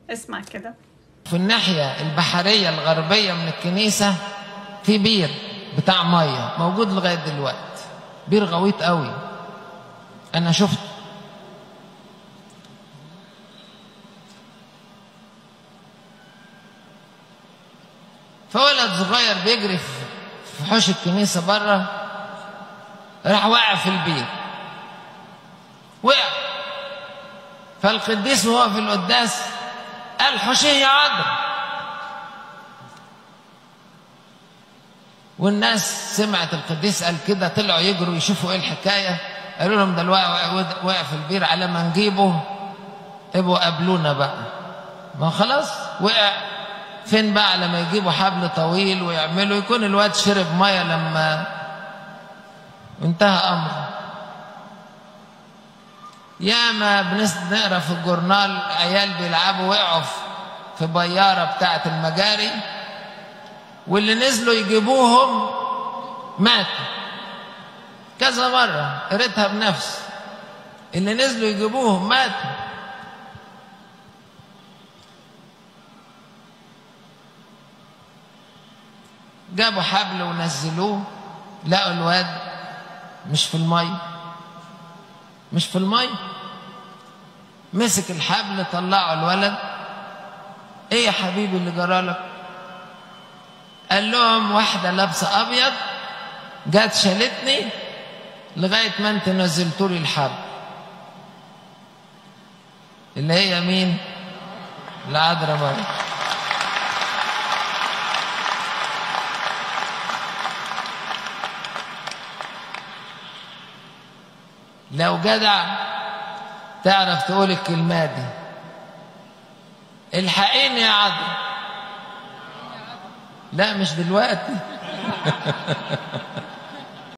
اسمع كده. في الناحية البحرية الغربية من الكنيسة في بير بتاع مية موجود لغاية دلوقتي، بير غويط قوي، أنا شفت. فولد صغير بيجري في حوش الكنيسة بره، راح وقع في البير، وقع. فالقديس وهو في القداس قال حوشيه يا عذراء، والناس سمعت القديس قال كده، طلعوا يجروا يشوفوا ايه الحكايه. قالوا لهم ده وقع في البير، على ما نجيبه ابقوا قابلونا بقى. ما خلاص وقع، فين بقى لما يجيبوا حبل طويل ويعملوا، يكون الواد شرب ميه لما انتهى امره. ياما بنقرا في الجورنال عيال بيلعبوا وقعوا في بياره بتاعه المجاري، واللي نزلوا يجيبوهم ماتوا. كذا مره قريتها بنفسي، اللي نزلوا يجيبوهم ماتوا. جابوا حبل ونزلوه، لقوا الواد مش في المي، مش في المي. مسك الحبل طلعوا الولد. ايه يا حبيبي اللي جرالك؟ قال لهم واحده لابسه ابيض جت شالتني لغايه ما انت نزلتوا لي الحبل. اللي هي مين؟ العذراء مريم. لو جدع تعرف تقول الكلمات دي، الحقيني يا عذراء. لا مش دلوقتي.